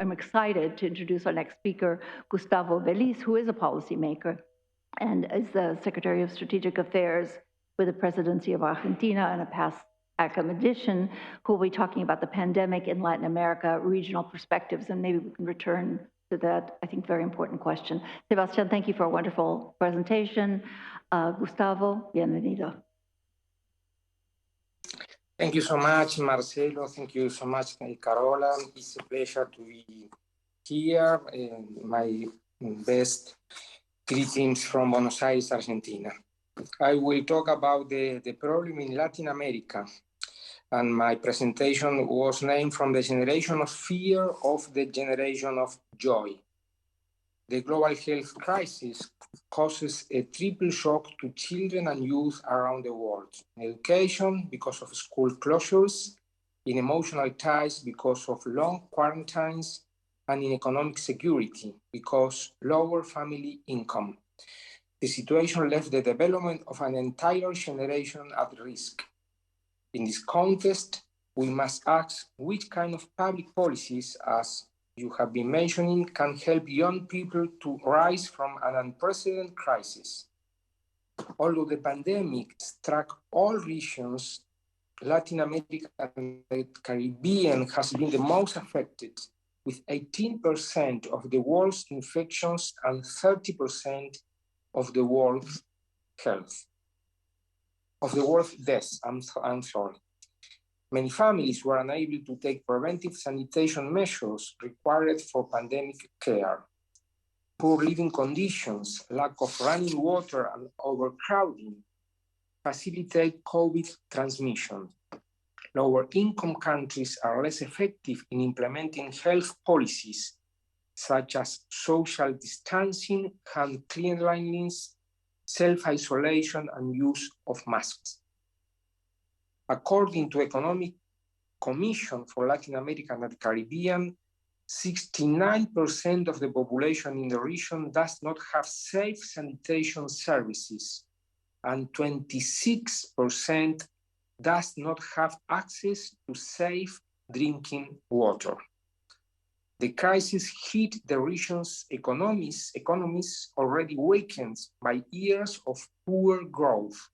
I'm excited to introduce our next speaker, Gustavo Beliz, who is a policymaker and is the Secretary of Strategic Affairs with the Presidency of Argentina and a past Academician, who will be talking about the pandemic in Latin America, regional perspectives, and maybe we can return to that, I think, very important question. Sebastian, thank you for a wonderful presentation. Gustavo, bienvenido. Thank you so much, Marcelo. Thank you so much, Carola. It's a pleasure to be here. My best greetings from Buenos Aires, Argentina. I will talk about the problem in Latin America. And my presentation was named From the Generation of Fear of the Generation of Joy. The global health crisis causes a triple shock to children and youth around the world. In education, because of school closures, in emotional ties, because of long quarantines, and in economic security, because lower family income. The situation left the development of an entire generation at risk. In this context, we must ask which kind of public policies, as you have been mentioning, can help young people to rise from an unprecedented crisis. Although the pandemic struck all regions, Latin America and the Caribbean has been the most affected, with 18% of the world's infections and 30% of the world's deaths. I'm sorry. Many families were unable to take preventive sanitation measures required for pandemic care. Poor living conditions, lack of running water, and overcrowding facilitate COVID transmission. Lower income countries are less effective in implementing health policies, such as social distancing, hand cleanliness, self-isolation, and use of masks. According to Economic Commission for Latin America and the Caribbean, 69% of the population in the region does not have safe sanitation services, and 26% does not have access to safe drinking water. The crisis hit the region's economies already weakened by years of poor growth,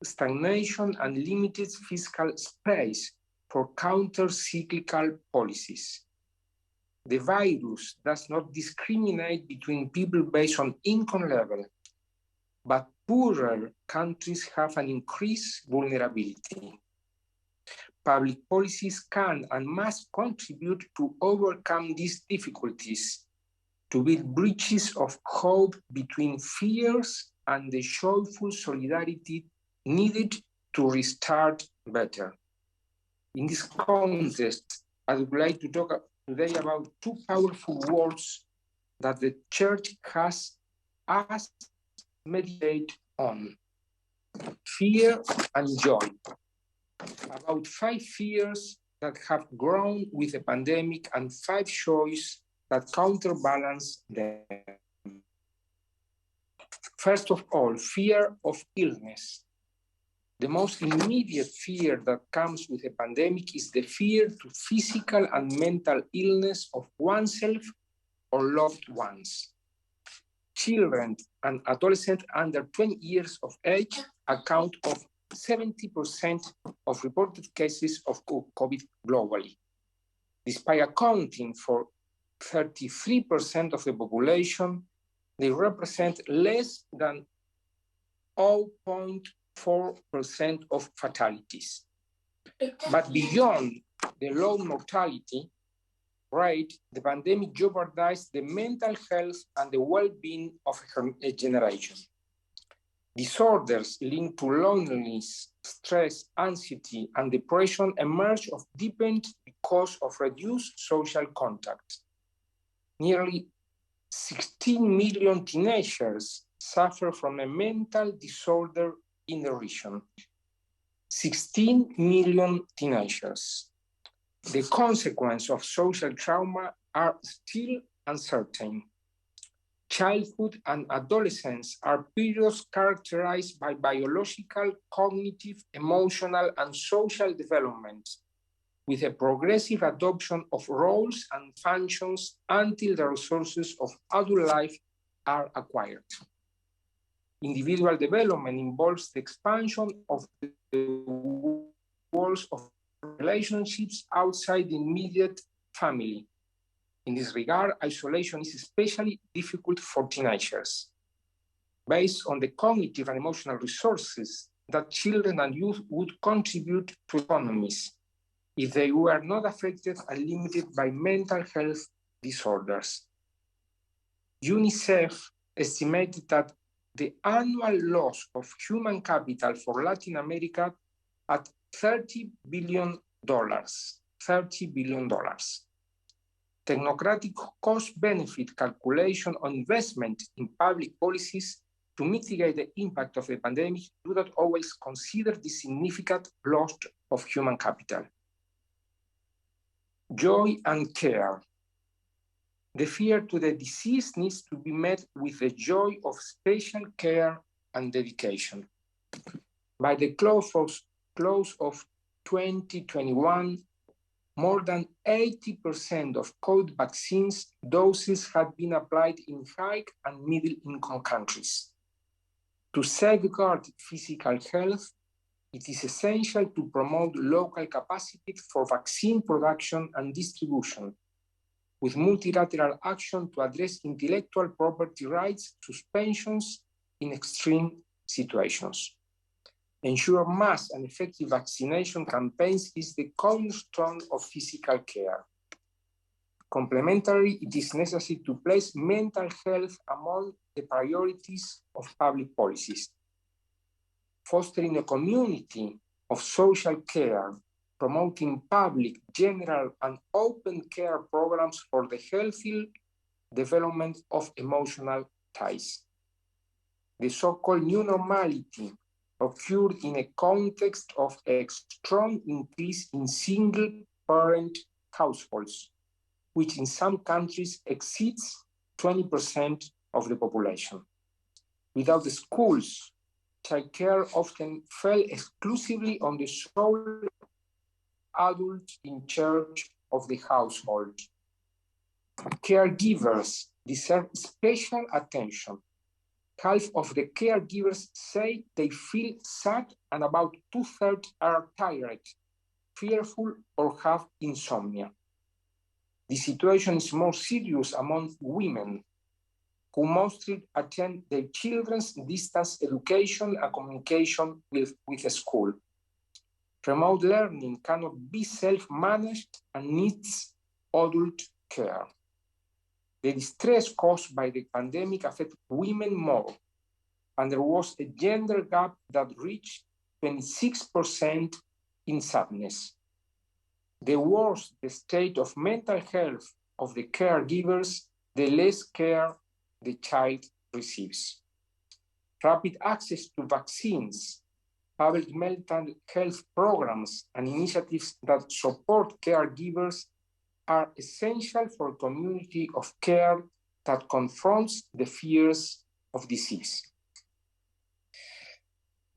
stagnation, and limited fiscal space for counter-cyclical policies. The virus does not discriminate between people based on income level, but poorer countries have an increased vulnerability. Public policies can and must contribute to overcome these difficulties, to build bridges of hope between fears and the joyful solidarity needed to restart better. In this context, I would like to talk today about two powerful words that the Church has us meditate on: fear and joy. About 5 fears that have grown with the pandemic and 5 joys that counterbalance them. First of all, fear of illness. The most immediate fear that comes with a pandemic is the fear to physical and mental illness of oneself or loved ones. Children and adolescents under 20 years of age account for 70% of reported cases of COVID globally. Despite accounting for 33% of the population, they represent less than 0.4% of fatalities. But beyond the low mortality rate, the pandemic jeopardized the mental health and the well-being of a generation. Disorders linked to loneliness, stress, anxiety, and depression emerge or deepened because of reduced social contact. Nearly 16 million teenagers suffer from a mental disorder in the region. 16 million teenagers. The consequences of social trauma are still uncertain. Childhood and adolescence are periods characterized by biological, cognitive, emotional, and social development, with a progressive adoption of roles and functions until the resources of adult life are acquired. Individual development involves the expansion of the walls of relationships outside the immediate family. In this regard, isolation is especially difficult for teenagers. Based on the cognitive and emotional resources that children and youth would contribute to economies if they were not affected and limited by mental health disorders. UNICEF estimated that the annual loss of human capital for Latin America at $30 billion. $30 billion. Technocratic cost-benefit calculation on investment in public policies to mitigate the impact of the pandemic do not always consider the significant loss of human capital. Joy and care. The fear to the deceased needs to be met with the joy of special care and dedication. By the close of 2021, more than 80% of COVID vaccines doses had been applied in high and middle income countries. To safeguard physical health, it is essential to promote local capacity for vaccine production and distribution, with multilateral action to address intellectual property rights suspensions in extreme situations. Ensure mass and effective vaccination campaigns is the cornerstone of physical care. Complementary, it is necessary to place mental health among the priorities of public policies. Fostering a community of social care, promoting public, general, and open care programs for the healthy development of emotional ties. The so-called new normality occurred in a context of a strong increase in single-parent households, which in some countries exceeds 20% of the population. Without the schools, childcare often fell exclusively on the sole adult in charge of the household. Caregivers deserve special attention. Half of the caregivers say they feel sad, and about 2/3 are tired, fearful, or have insomnia. The situation is more serious among women, who mostly attend their children's distance education and communication with the school. Remote learning cannot be self-managed and needs adult care. The distress caused by the pandemic affected women more, and there was a gender gap that reached 26% in sadness. The worse the state of mental health of the caregivers, the less care the child receives. Rapid access to vaccines, public mental health programs, and initiatives that support caregivers are essential for a community of care that confronts the fears of disease.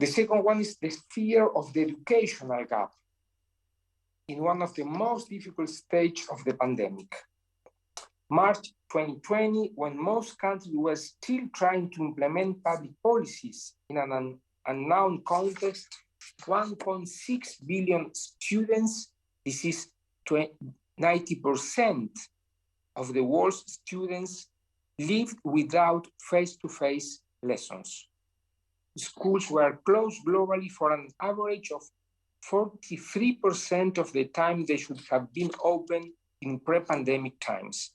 The second one is the fear of the educational gap in one of the most difficult stages of the pandemic. March 2020, when most countries were still trying to implement public policies in an unknown context, 1.6 billion students, this is 90% of the world's students, lived without face-to-face lessons. Schools were closed globally for an average of 43% of the time they should have been open in pre-pandemic times.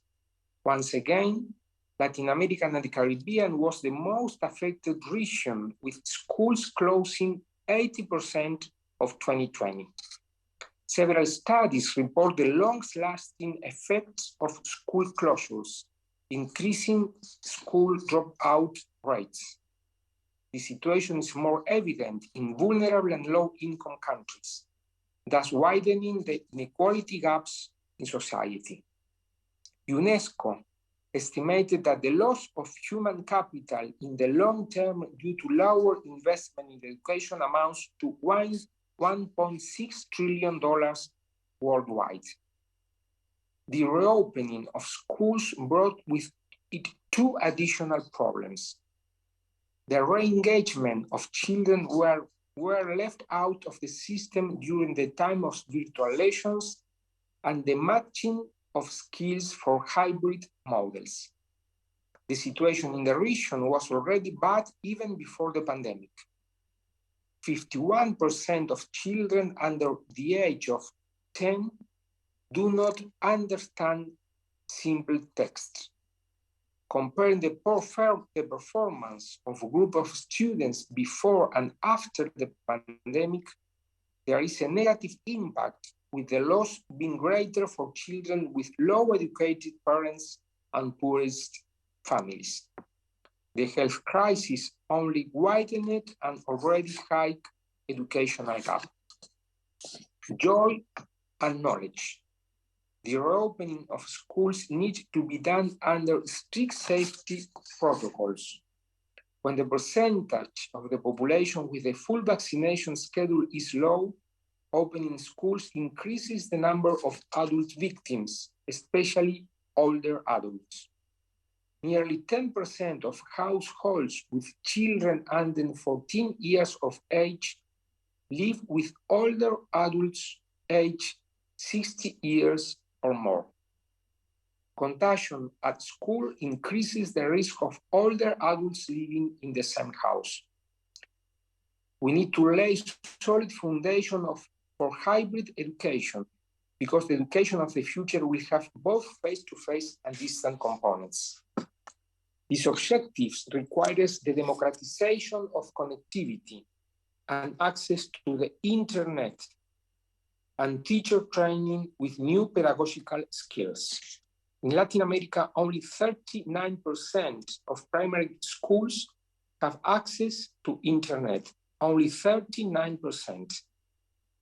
Once again, Latin America and the Caribbean was the most affected region, with schools closing 80% of 2020. Several studies report the long-lasting effects of school closures, increasing school dropout rates. The situation is more evident in vulnerable and low-income countries, thus widening the inequality gaps in society. UNESCO estimated that the loss of human capital in the long term due to lower investment in education amounts to $1.6 trillion worldwide. The reopening of schools brought with it two additional problems. The re-engagement of children were left out of the system during the time of virtual lessons, and the matching of skills for hybrid models. The situation in the region was already bad even before the pandemic. 51% of children under the age of 10 do not understand simple text. Comparing the performance of a group of students before and after the pandemic, there is a negative impact, with the loss being greater for children with low-educated parents and poorest families. The health crisis only widened an already high educational gap. Joy and knowledge. The reopening of schools needs to be done under strict safety protocols. When the percentage of the population with a full vaccination schedule is low, opening schools increases the number of adult victims, especially older adults. Nearly 10% of households with children under 14 years of age live with older adults aged 60 years or more. Contagion at school increases the risk of older adults living in the same house. We need to lay solid foundation for hybrid education, because the education of the future will have both face-to-face and distant components. These objectives requires the democratization of connectivity and access to the internet, and teacher training with new pedagogical skills. In Latin America, only 39% of primary schools have access to internet, only 39%.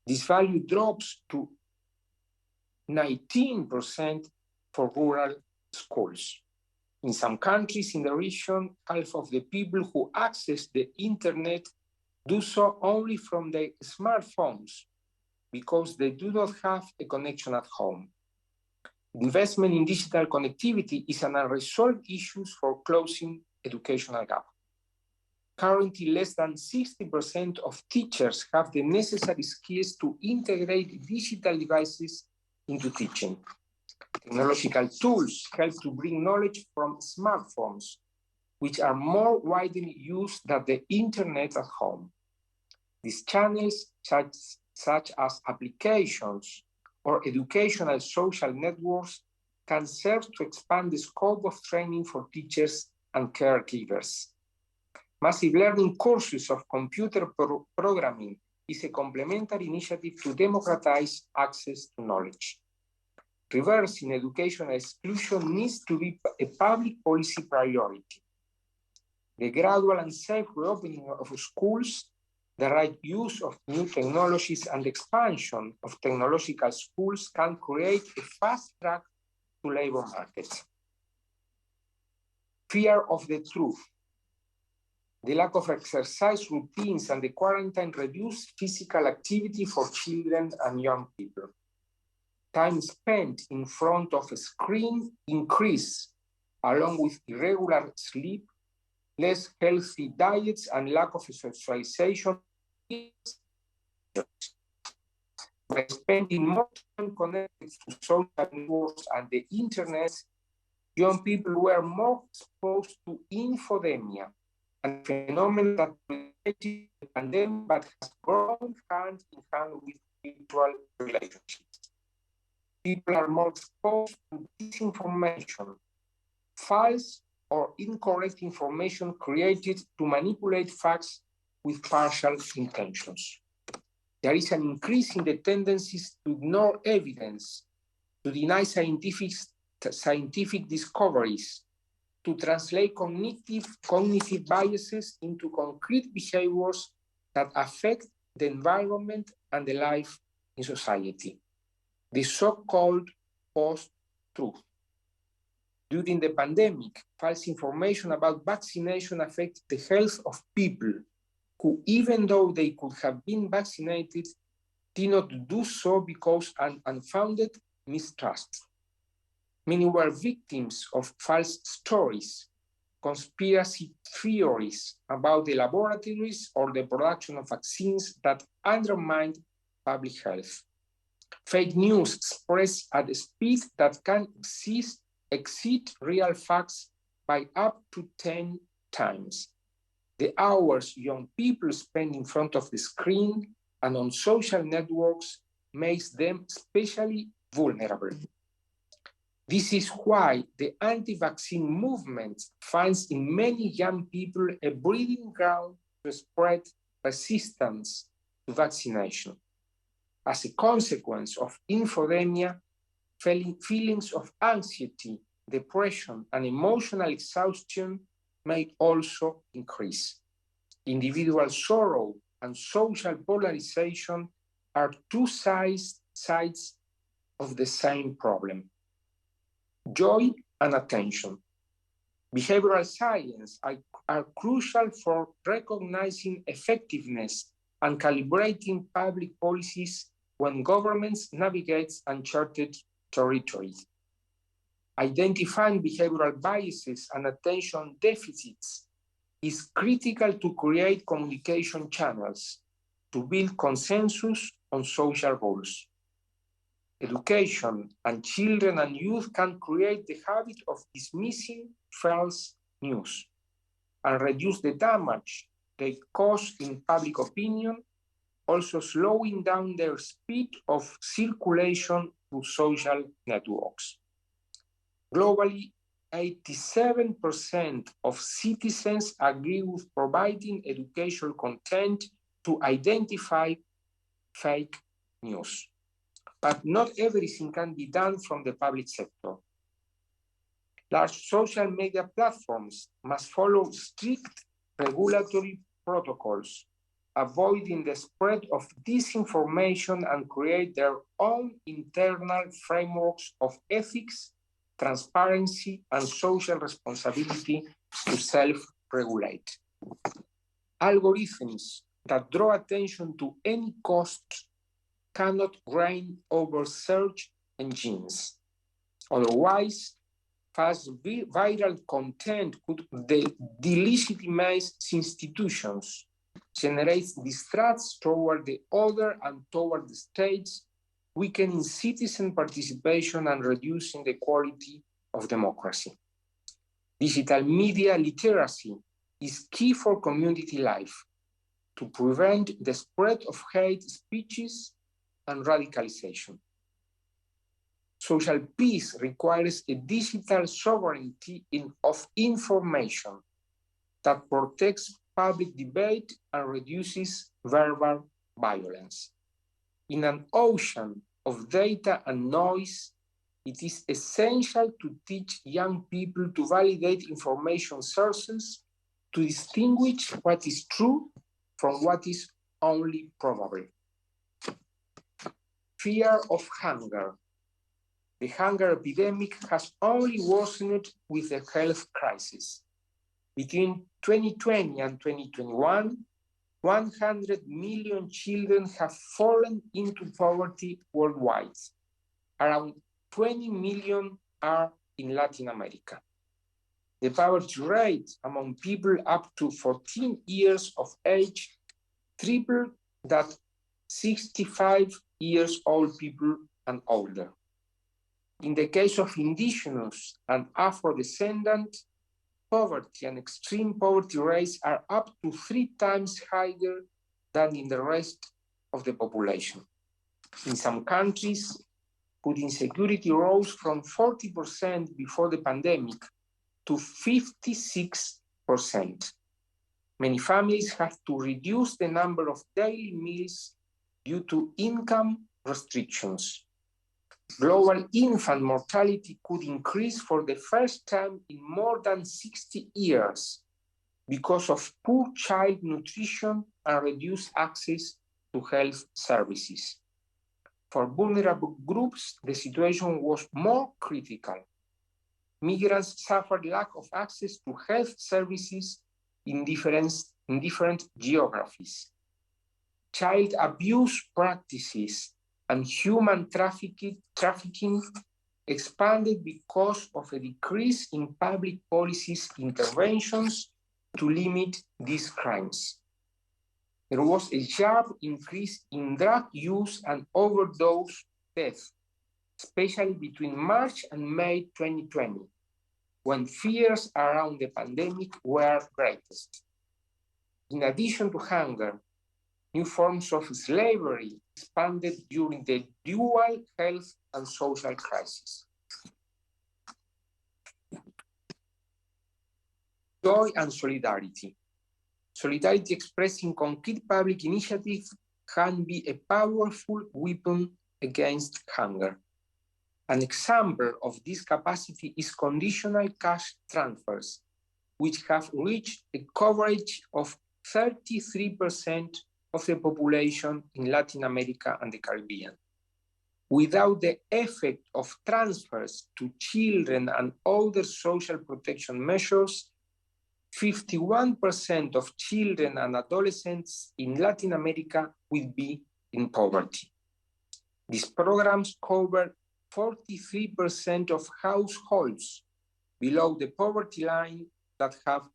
This value drops to 19% for rural schools. In some countries in the region, half of the people who access the internet do so only from their smartphones, because they do not have a connection at home. Investment in digital connectivity is an unresolved issue for closing educational gap. Currently, less than 60% of teachers have the necessary skills to integrate digital devices into teaching. Technological tools help to bring knowledge from smartphones, which are more widely used than the internet at home. These channels, such as applications or educational social networks, can serve to expand the scope of training for teachers and caregivers. Massive learning courses of computer programming is a complementary initiative to democratize access to knowledge. Reversing educational exclusion needs to be a public policy priority. The gradual and safe reopening of schools, the right use of new technologies, and expansion of technological schools can create a fast track to labor markets. Fear of the truth. The lack of exercise routines and the quarantine reduce physical activity for children and young people. Time spent in front of a screen increase, along with irregular sleep, less healthy diets, and lack of socialization. By spending more time connected to social networks and the internet, young people were more exposed to infodemia, a phenomenon that related to the pandemic but has grown hand in hand with virtual relationships. People are more exposed to disinformation, false or incorrect information created to manipulate facts with partial intentions. There is an increase in the tendencies to ignore evidence, to deny scientific discoveries, to translate cognitive biases into concrete behaviors that affect the environment and the life in society. The so-called post-truth. During the pandemic, false information about vaccination affected the health of people who, even though they could have been vaccinated, did not do so because an unfounded mistrust. Many were victims of false stories, conspiracy theories about the laboratories or the production of vaccines that undermined public health. Fake news spreads at a speed that can exceed real facts by up to 10 times. The hours young people spend in front of the screen and on social networks makes them especially vulnerable. This is why the anti-vaccine movement finds in many young people a breeding ground to spread resistance to vaccination. As a consequence of infodemia, feelings of anxiety, depression, and emotional exhaustion may also increase. Individual sorrow and social polarization are two sides of the same problem. Joy and attention. Behavioral science are crucial for recognizing effectiveness and calibrating public policies when governments navigate uncharted territory. Identifying behavioral biases and attention deficits is critical to create communication channels to build consensus on social goals. Education and children and youth can create the habit of dismissing false news and reduce the damage they cause in public opinion, also slowing down their speed of circulation through social networks. Globally, 87% of citizens agree with providing educational content to identify fake news. But not everything can be done from the public sector. Large social media platforms must follow strict regulatory protocols, avoiding the spread of disinformation and create their own internal frameworks of ethics, transparency, and social responsibility to self-regulate. Algorithms that draw attention to any cost cannot reign over search engines. Otherwise, fast viral content could delegitimize institutions, generate distrust toward the other and toward the states, weakening citizen participation and reducing the quality of democracy. Digital media literacy is key for community life to prevent the spread of hate speeches and radicalization. Social peace requires a digital sovereignty of information that protects public debate and reduces verbal violence. In an ocean of data and noise, it is essential to teach young people to validate information sources, to distinguish what is true from what is only probable. Fear of hunger. The hunger epidemic has only worsened with the health crisis. Between 2020 and 2021, 100 million children have fallen into poverty worldwide. Around 20 million are in Latin America. The poverty rate among people up to 14 years of age tripled that 65 years old people and older. In the case of indigenous and Afro-descendant, poverty and extreme poverty rates are up to 3 times higher than in the rest of the population. In some countries, food insecurity rose from 40% before the pandemic to 56%. Many families have to reduce the number of daily meals due to income restrictions. Global infant mortality could increase for the first time in more than 60 years because of poor child nutrition and reduced access to health services. For vulnerable groups, the situation was more critical. Migrants suffered lack of access to health services in different geographies. child abuse practices and human trafficking expanded because of a decrease in public policies interventions to limit these crimes. There was a sharp increase in drug use and overdose deaths, especially between March and May 2020, when fears around the pandemic were greatest. In addition to hunger, new forms of slavery expanded during the dual health and social crisis. Joy and solidarity. Solidarity expressed in concrete public initiative can be a powerful weapon against hunger. An example of this capacity is conditional cash transfers, which have reached a coverage of 33% of the population in Latin America and the Caribbean. Without the effect of transfers to children and other social protection measures, 51% of children and adolescents in Latin America will be in poverty. These programs cover 43% of households below the poverty line that have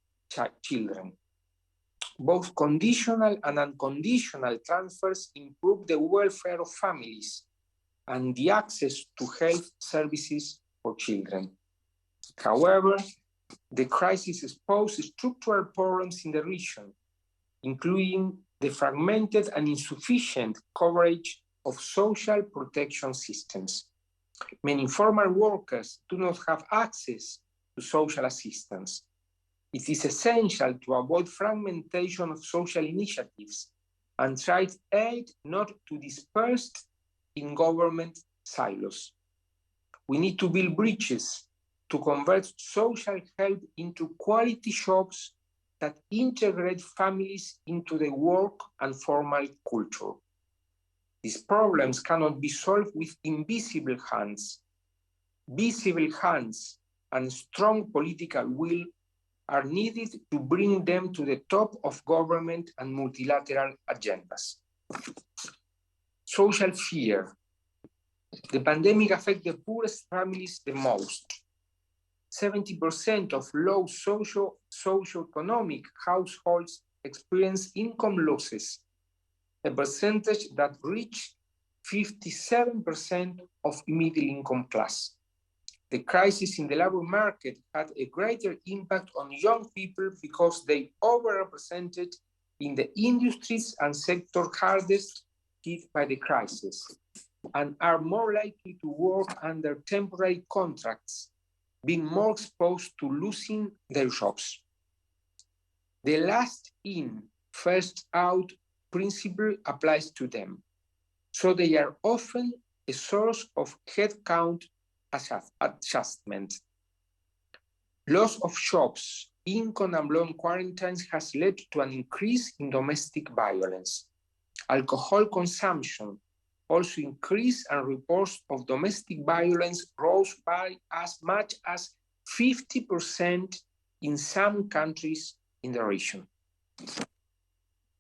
children. Both conditional and unconditional transfers improve the welfare of families and the access to health services for children. However, the crisis exposed structural problems in the region, including the fragmented and insufficient coverage of social protection systems. Many informal workers do not have access to social assistance. It is essential to avoid fragmentation of social initiatives and try aid not to disperse in government silos. We need to build bridges to convert social help into quality jobs that integrate families into the work and formal culture. These problems cannot be solved with invisible hands. Visible hands and strong political will are needed to bring them to the top of government and multilateral agendas. Social fear. The pandemic affects the poorest families the most. 70% of low socioeconomic households experience income losses, a percentage that reached 57% of middle income class. The crisis in the labor market had a greater impact on young people because they overrepresented in the industries and sectors hardest hit by the crisis and are more likely to work under temporary contracts, being more exposed to losing their jobs. The last in, first out principle applies to them, so they are often a source of headcount adjustment. Loss of jobs, income and long quarantines has led to an increase in domestic violence. Alcohol consumption also increased, and reports of domestic violence rose by as much as 50% in some countries in the region.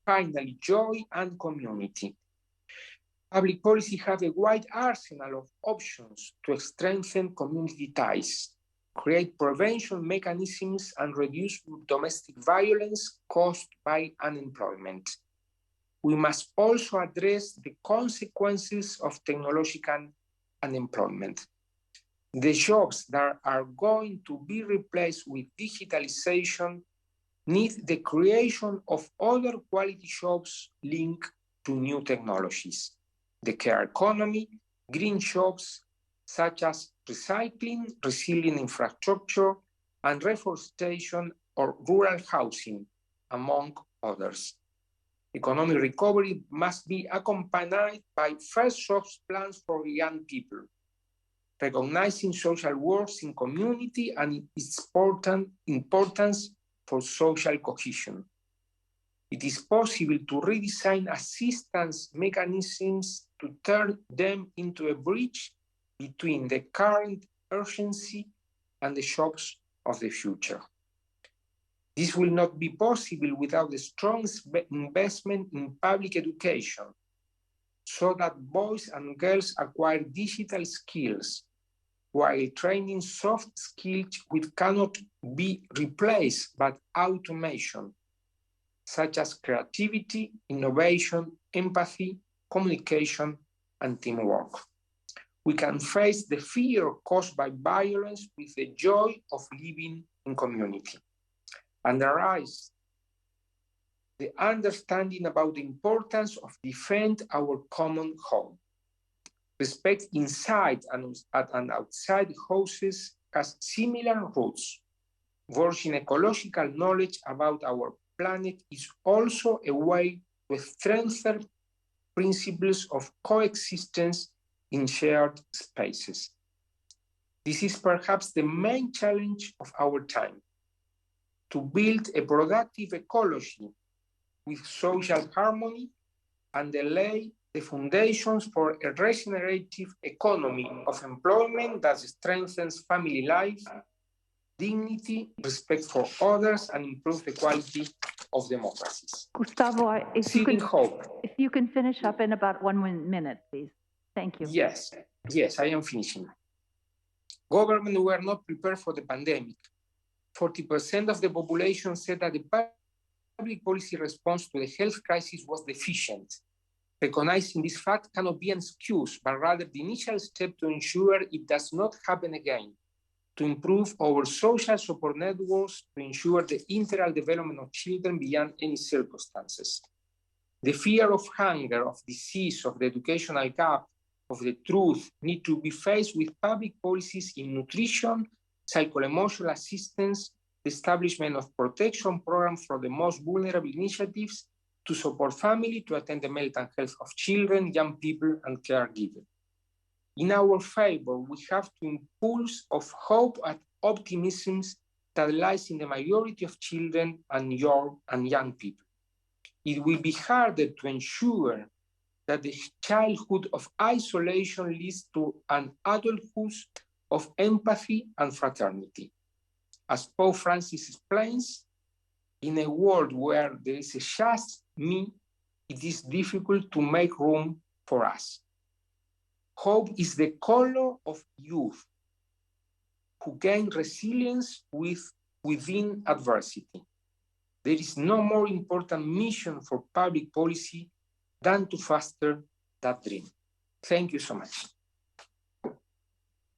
Finally, joy and community. Public policy has a wide arsenal of options to strengthen community ties, create prevention mechanisms, and reduce domestic violence caused by unemployment. We must also address the consequences of technological unemployment. The jobs that are going to be replaced with digitalization need the creation of other quality jobs linked to new technologies. The care economy, green jobs such as recycling, resilient infrastructure, and reforestation or rural housing, among others. Economic recovery must be accompanied by first jobs plans for young people, recognizing social work in community and its importance for social cohesion. It is possible to redesign assistance mechanisms to turn them into a bridge between the current urgency and the jobs of the future. This will not be possible without a strong investment in public education, so that boys and girls acquire digital skills, while training soft skills which cannot be replaced by automation, such as creativity, innovation, empathy, communication, and teamwork. We can face the fear caused by violence with the joy of living in community, and arise the understanding about the importance of defend our common home. Respect inside and outside houses has similar roots. Working ecological knowledge about our planet is also a way to strengthen principles of coexistence in shared spaces. This is perhaps the main challenge of our time, to build a productive ecology with social harmony and lay the foundations for a regenerative economy of employment that strengthens family life, dignity, respect for others, and improves the quality of democracies. Gustavo, if you can finish up in about 1 minute, please. Thank you. Yes, I am finishing. Government were not prepared for the pandemic. 40% of the population said that the public policy response to the health crisis was deficient. Recognizing this fact cannot be an excuse, but rather the initial step to ensure it does not happen again, to improve our social support networks, to ensure the integral development of children beyond any circumstances. The fear of hunger, of disease, of the educational gap, of the truth need to be faced with public policies in nutrition, psycho-emotional assistance, the establishment of protection programs for the most vulnerable initiatives to support family, to attend the mental health of children, young people, and caregivers. In our favor, we have to impulse of hope and optimism that lies in the majority of children and young people. It will be harder to ensure that the childhood of isolation leads to an adulthood of empathy and fraternity. As Pope Francis explains, in a world where there is just me, it is difficult to make room for us. Hope is the color of youth who gain resilience within adversity. There is no more important mission for public policy than to foster that dream. Thank you so much.